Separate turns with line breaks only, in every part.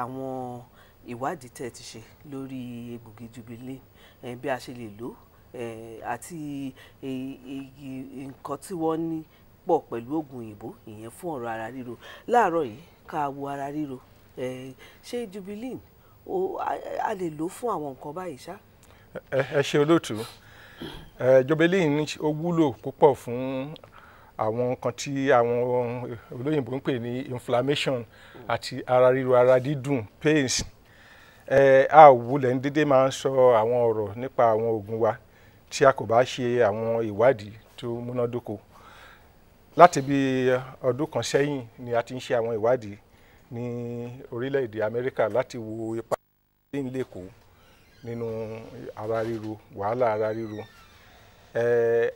àwọn ìwádìí tẹ́ ti ṣe lórí egbògi Jubilee bí a ṣe lè lò àti nǹkan tí wọ́n ní pọ̀ pẹ̀lú oògùn òyìnbó ìyẹn fún ọ̀rọ̀ ara ríro. Láàárọ̀ yìí ká wo ara ríro ṣé Jubilee a lè lò fún àwọn nǹkan báyìí ṣá?
Ẹ ṣe olóòtú. Jubilee ó wúlò púpọ̀ fún àwọn nǹkan tí àwọn olóyìnbó ń pè ní inflammation àti ara ríro, ara dídùn, pains. A ò wulẹ̀ ń dédé máa ń sọ àwọn ọ̀rọ̀ nípa àwọn oògùn wa tí a kò bá ṣe àwọn ìwádìí tó múnádóko. Láti bí ọdún kan sẹ́yìn ni a ti ń ṣe àwọn ìwádìí ní orílẹ̀-èdè Amẹ́ríkà láti wo ipa tí ń lè kó nínú ara ríro, wàhálà ara ríro.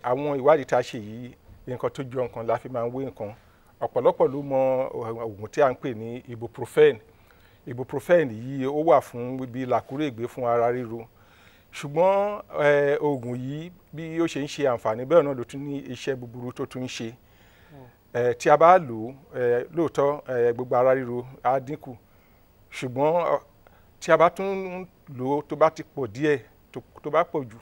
Àwọn ìwádìí tá a ṣe yìí, nǹkan tó jọ nǹkan la fi máa ń wé nǹkan. Ọ̀pọ̀lọpọ̀ ló mọ oògùn tí a ń pè ní ibuprofen. Ibuprofen yìí ó wà fún bí làkúrègbé fún ara ríro. Ṣùgbọ́n oògùn yìí bí ó ṣe ń ṣe àǹfààní bẹ́ẹ̀ náà ló tún ní iṣẹ́ búburú tó tún ń ṣe. Tí a bá lò ó lóòótọ́ gbogbo ara ríro á dínkù. Ṣùgbọ́n tí a bá tún lò ó tó bá ti pọ̀ díẹ̀, tó bá pọ̀ jù,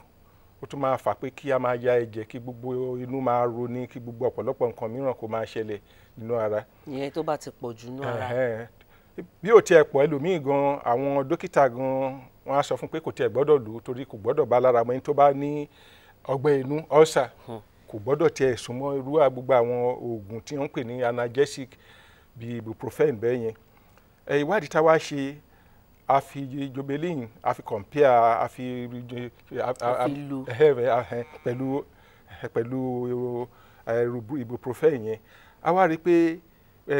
ó tún máa fà pé kí a máa ya ẹ̀jẹ̀, kí gbogbo inú máa roni, kí gbogbo ọ̀pọ̀lọpọ̀ nǹkan mìíràn kó máa ṣẹlẹ̀ nínú ara.
Ìyẹn tó bá ti pọ̀ jù nínú ara.
Bí ó tiẹ̀ pọ̀ ẹlòmíì gan, àwọn dókítà gan wọ́n á sọ fún pé kò tiẹ̀ gbọ́dọ̀ lò ó torí kò gbọ́dọ̀ bá lára mọ́ ẹni tó bá ní ọgbẹ́ inú, ulcer, kò gbọ́dọ̀ tiẹ̀ súnmọ́ irú gbogbo àwọn oògùn tí wọ́n ń pè ní analgesic bíi ibuprofen bẹ́ẹ̀ yẹn. Ìwádìí tá a wá ṣe, a fi Jubilee a fi compare a fi pẹ̀lú ibuprofen yẹn. A wá rí i pé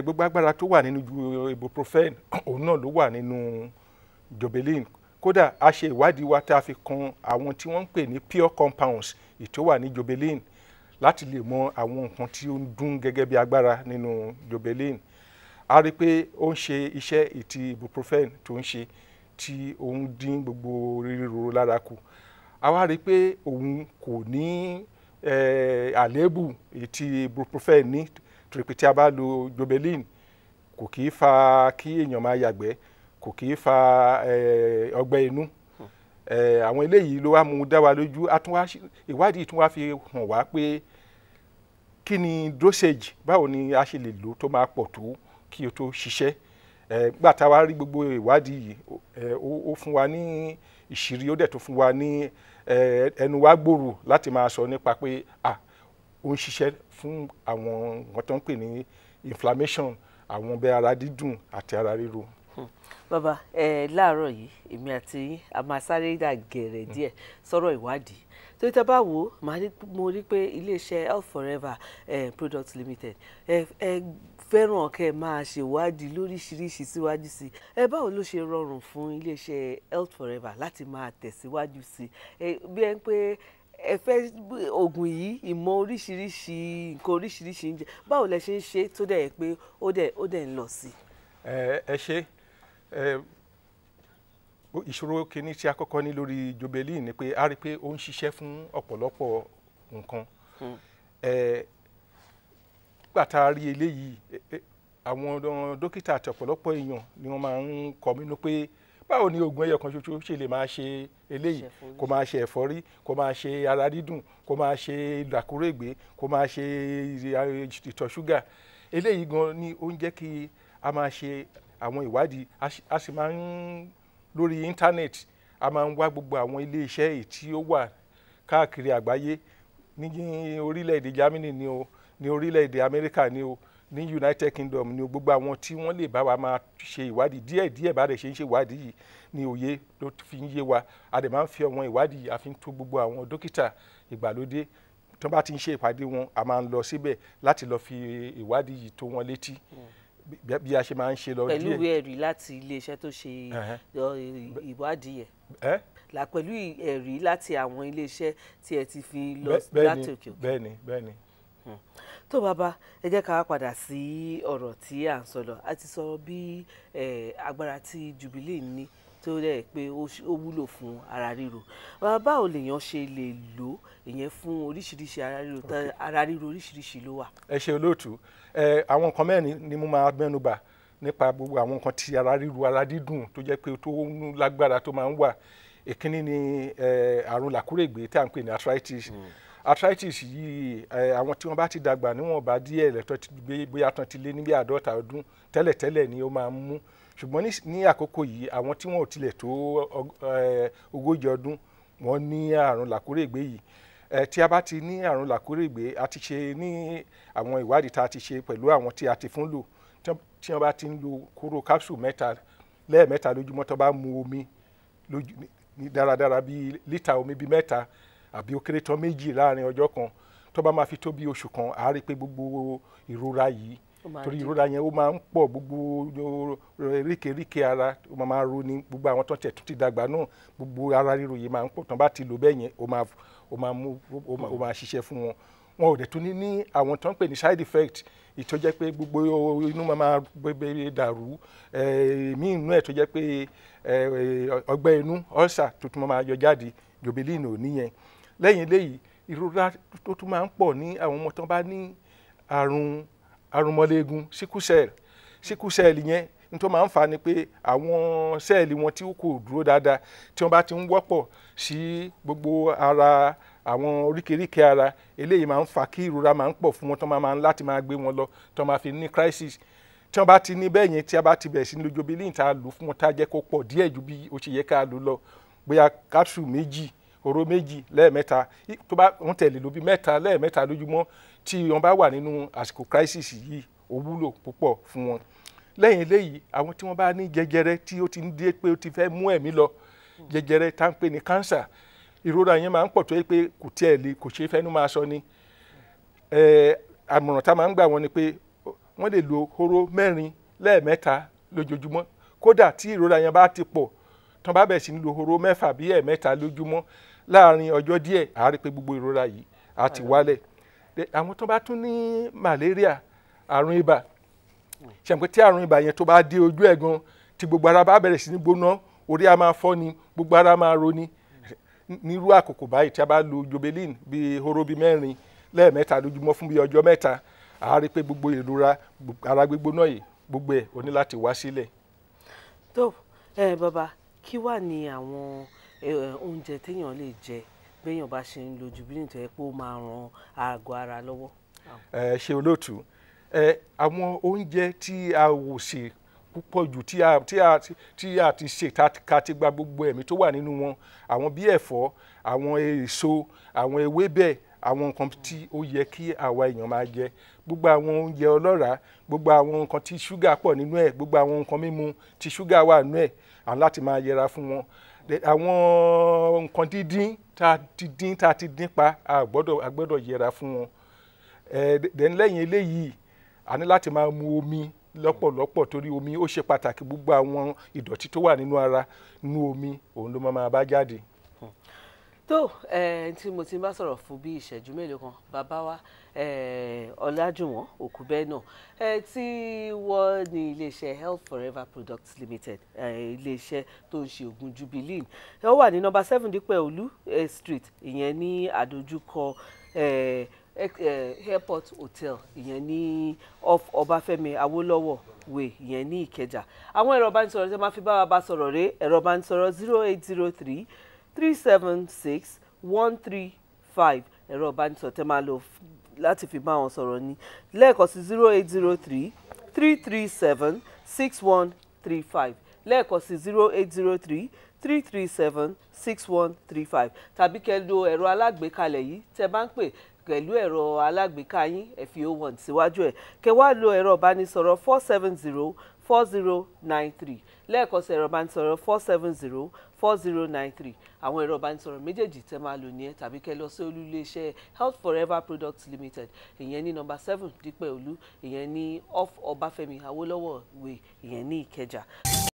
gbogbo agbára tó wà nínú ibuprofen òun náà ló wà nínú Jubilee. Kódà a ṣe ìwádìí wa tá a fi kan àwọn tí wọ́n ń pè ní pure compounds tó wà ní Jubilee láti lè mọ àwọn nǹkan tí ó ń dún gẹ́gẹ́ bí agbára nínú Jubilee. A rí i pé ó ń ṣe iṣẹ́ ìtì ibuprofen tó ń ṣe tí ó ń dín gbogbo ríro lára kù. A wá rí i pé òun kò ní àléébù tí ibuprofen ní, torí pé tí a bá lo Jubilee kò kì í fa kí èèyàn máa yàgbẹ́, kò kì í fa ọgbẹ́ inú. Àwọn eléyìí ló wá mú dá wa lójú. Ìwádìí tún wá fi hàn wá pé kí ni dosage, báwo ni a ṣe lè lò tó máa pọ̀ tó kí o tó ṣiṣẹ́. Gbà tá a wá rí gbogbo ìwádìí yìí, ó fún wa ní ìṣírí, ó dẹ̀ tó fún wa ní ẹnu wa gbòòrò láti máa sọ nípa pé ó ń ṣiṣẹ́ fún àwọn nǹkan tó ń pè ní inflammation, àwọn bẹ́ẹ̀ ara dídùn àti ara ríro.
Bàbá láàárọ̀ yìí èmi àti yín a máa sáré dà gẹ̀rẹ̀ díẹ̀ sọ̀rọ̀ ìwádìí. Torí tá a bá wò ó, mo rí pé iléeṣẹ́ Health Forever Products Limited fẹ́ràn kẹ́ ẹ máa ṣèwádìí lóríṣiríṣi síwájú sí i. Báwo ló ṣe rọrùn fún iléeṣẹ́ Health Forever láti máa tẹ̀síwájú sí i? Bí ẹ ń pé ẹ fẹ́ oògùn yìí, ìmọ̀ oríṣiríṣi nǹkan oríṣiríṣi ń jẹ, báwo lẹ ṣe ń ṣe tó dẹ̀ pé ó dẹ̀ ń lọ sí i?
Ẹ ṣe ìṣòro kìíní tí a kọ́kọ́ ní lórí Jubilee ni pé a rí i pé ó ń ṣiṣẹ́ fún ọ̀pọ̀lọpọ̀ nǹkan. Nígbà tá a rí eléyìí, àwọn dókítà àti ọ̀pọ̀lọpọ̀ èèyàn ni wọ́n máa ń kọminú pé báwo ni oògùn ẹyọ kan ṣoṣo ṣe lè máa ṣe eléyìí, kó máa ṣe ẹ̀fọ́rí, kó máa ṣe ara dídùn, kó máa ṣe làkúrègbé, kó máa ṣe ìtọ̀ ṣúgà. Eléyìí gan ni ó ń jẹ́ kí a máa ṣe àwọn ìwádìí. A sì máa ń lórí íńtánẹ́ẹ̀tì, a máa ń wá gbogbo àwọn ilé iṣẹ́ èyí tí ó wà káàkiri àgbáyé, ní orílẹ̀-èdè Germany ni o, ní orílẹ̀-èdè Amẹ́ríkà ni o, ní United Kingdom ni o, gbogbo àwọn tí wọ́n lè bá wa máa ṣe ìwádìí díẹ̀díẹ̀ bá rẹ̀ ṣe ń ṣe ìwádìí yìí ní òye ló fi ń yé wa. A dẹ̀ máa ń fi àwọn ìwádìí yìí, a fi ń tó gbogbo àwọn dókítà ìgbàlódé tó bá ti ń ṣe ìpàdé wọn, a máa ń lọ síbẹ̀ láti lọ fi ìwádìí yìí tó wọn létí bí a ṣe máa ń ṣe lọ díẹ̀.
Pẹ̀lú ìwé ẹ̀rí láti iléeṣẹ́ tó ṣe ìwádìí yẹn. Pẹ̀lú ẹ̀rí láti àwọn iléeṣẹ́ tí ẹ ti fi lọ láti òkè òkè.
Bẹ́ẹ̀ni.
Tó bàbá, ẹ jẹ́ ká padà sí ọ̀rọ̀ tí à ń sọ lọ. A ti sọ bí agbára tí Jubilee ní tó rẹ̀ pé ó wúlò fún ara ríro. Báwo lèèyàn ṣe lè lò ìyẹn fún oríṣiríṣi ara ríro? Ara ríro oríṣiríṣi ló wà.
Ẹ ṣe olóòtú. Àwọn nǹkan mẹ́rin ni mo máa mẹ́nu bà nípa gbogbo àwọn nǹkan tí ara ríru ara dídùn tó jẹ́ pé tó lágbára tó máa ń wà. Ìkíní ni àrùn làkúrègbé tí à ń pè ní arthritis. Arthritis yìí àwọn tí wọ́n bá ti dàgbà níwọ̀nba díẹ̀ lẹ́tọ́ ti gbé bóyá tán ti lé ní bí 50 ọdún tẹ́lẹ̀tẹ́lẹ̀ ni ó máa ń mú. Ṣùgbọ́n ní àkókò yìí àwọn tí wọ́n ò tilẹ̀ tó 40 ọdún wọ́n ní àrùn làkúrègbé yìí. Tí a bá ti ní àrùn làkúrègbé, a ti ṣe ní àwọn ìwádìí tá a ti ṣe pẹ̀lú àwọn tí a ti fún lò tí wọ́n bá ti ń lo kóró capsule lẹ́ẹ̀mẹ́ta lójúmọ́ tó bá mu omi ní dáradára bíi lítà omi bíi 3 àbí ó kéré tán 2 láàrin ọjọ́ kan, tó bá máa fi tó bí oṣù kan, a rí pé gbogbo ìrora yìí, torí ìrora yẹn ó máa ń pọ̀, gbogbo ríkèríkè ara ó máa ro ní gbogbo àwọn tó tẹ̀ tó ti dàgbà náà, gbogbo ara ríro yìí máa ń pọ̀, tán bá ti lò bẹ́ẹ̀ yẹn ó máa ṣiṣẹ́ fún wọn. Wọn ò dẹ̀ tún ní àwọn tó ń pè ní side effect, ìtọ́ jẹ́ pé gbogbo inú máa gbé dàrú, mí inú ẹ̀ tó jẹ́ pé ọgbẹ́ inú ulcer tó tún máa yọ jáde, Jobelin ò níyẹn. Lẹ́yìn eléyìí ìrora tó tún máa ń pọ̀ ní àwọn ọmọ tó bá ní àrùn arúmọléegun sickle cell yẹn ní tó máa ń fa ni pé àwọn sẹ́ẹ̀lì wọn tí kò dúró dáadáa tí wọ́n bá ti ń wọ́pọ̀ sí gbogbo ara àwọn oríkèéríkèé ara, eléyìí máa ń fa kí ìrora máa ń pọ̀ fún wọn tó máa ń láti máa gbé wọn lọ tó máa fi ní crisis. Tí wọ́n bá ti ní bẹ́ẹ̀ yẹn, tí a bá ti bẹ̀rẹ̀ sí ní lo Jobelin tá a lò fún wọn tá a jẹ́ kó pọ̀ díẹ̀ ju bí ó ṣe yẹ ká lò lọ, bóyá capsule 2 hóró 2 lẹ́ẹ̀mẹ́ta, tó bá wọ́n tẹ̀lé lò bí 3 lẹ́ẹ̀mẹ́ta lójúmọ́, tí wọ́n bá wà nínú àsìkò crisis yìí ó wúlò púpọ̀ fún wọn. Lẹ́yìn eléyìí àwọn tí wọ́n bá ní jẹjẹrẹ tí ó ti ń dé pé ó ti fẹ́ mú ẹ̀mí lọ, jẹjẹrẹ tá ń pè ní cancer, ìrora yẹn máa ń pọ̀ tó yẹ pé kò ṣeé fẹ́nu máa sọ ni. Àmọ̀ràn tá máa ń gbà wọ́n ni pé wọ́n lè lo hóró 4 lẹ́ẹ̀mẹ́ta lójoojúmọ́. Kódà tí ìrora yẹn bá ti pọ̀, tán bá bẹ̀rẹ̀ sí ní lo hóró 6 bí 4 lójúmọ́, láàárín ọjọ́ díẹ̀ a rí pé gbogbo ìrora yìí á ti wálẹ̀. Àwọn tó bá tún ní malaria, àrùn ibà, ṣe pé tí àrùn ibà yẹn tó bá dé ojú ẹ̀ gan, tí gbogbo ara bá bẹ̀rẹ̀ sí ní gbóná, orí á máa fọ́ ni, gbogbo ara máa ro ni. Nírú àkókò báyìí tí a bá lo Jobelin bí hóró bí 4 lẹ́ẹ̀mẹ́ta lójúmọ́ fún bí ọjọ́ 3, a rí pé gbogbo ìrora ara gbígbóná yìí gbogbo ẹ̀ ó ní láti wá sílẹ̀.
Tó bàbá, kí wà ní àwọn oúnjẹ téèyàn lè jẹ béèyàn bá ṣe ń lo Jobelin tó yẹ pé ó máa ran àgọ́ ara lọ́wọ́?
Ṣe olóòtú, àwọn oúnjẹ tí a wò ṣe púpọ̀ jù tí a ti ṣe ká ti gba gbogbo ẹ̀mí tó wà nínú wọn, àwọn bí ẹ̀fọ́, àwọn èso, àwọn ewébẹ̀, àwọn nǹkan tí ó yẹ kí àwa èèyàn máa jẹ, gbogbo àwọn oúnjẹ ọlọ́ràá, gbogbo àwọn nǹkan tí ṣúgà pọ̀ nínú ẹ̀, gbogbo àwọn nǹkan mímu tí ṣúgà wà nínú ẹ̀, à ń láti máa yẹra fún wọn. Àwọn nǹkan dídín tá a ti dín pa, a gbọ́dọ̀ yẹra fún wọn. Lẹ́yìn eléyìí a ní láti máa mu omi lọ́pọ̀lọpọ̀, torí omi ó ṣe pàtàkì. Gbogbo àwọn ìdọ̀tí tó wà nínú ara, nínú omi òun ló máa bá jáde.
Tó tí mo ti bá sọ̀rọ̀ fún bí ìṣẹ́jú mélòó kan, bàbá wa Ọlájùwọ̀n Òkúbẹ́nà tí wọ́n ní iléeṣẹ́ Health Forever Products Limited, iléeṣẹ́ tó ń ṣe ògùn Jobelin, ó wà ní nọ́mbà 7 Dípẹ́ Olú Street, ìyẹn ní àdójúkọ Airport Hotel, ìyẹn ní off Ọbáfẹ́mi Awólọ́wọ̀ Way, ìyẹn ní Ìkẹjà. Àwọn ẹ̀rọ ìbánisọ̀rọ̀ tí máa fi bá wa bá sọ̀rọ̀ rèé: ẹ̀rọ ìbánisọ̀rọ̀ 0803 376 135, ẹ̀rọ ìbánisọ̀rọ̀ tẹ́ máa lò láti fi bá wọn sọ̀rọ̀ ní lẹ́ẹ̀kan sí 0803 337 6135, lẹ́ẹ̀kan sí 0803 337 6135, tàbí kẹ́ lo ẹ̀rọ alágbèékalẹ̀ yìí tẹ́ bá ń pè pẹ̀lú ẹ̀rọ alágbèéká yín, ẹ fi 01 síwájú ẹ̀, kẹ́ wá lo ẹ̀rọ ìbánisọ̀rọ̀ 470 4093, lẹ́ẹ̀kan sí ẹ̀rọ ìbánisọ̀rọ̀ 470 4093. Àwọn ẹ̀rọ ìbánisọ̀rọ̀ méjèèjì tẹ́ máa lò nìyẹn, tàbí kẹ́ lọ sí olú iléeṣẹ́ Health Forever Products Limited, ìyẹn ní nọ́mbà 7 Dípẹ́ Olú, ìyẹn ní off Ọbáfẹ́mi Awólọ́wọ̀ Way, ìyẹn ní Ìkẹjà.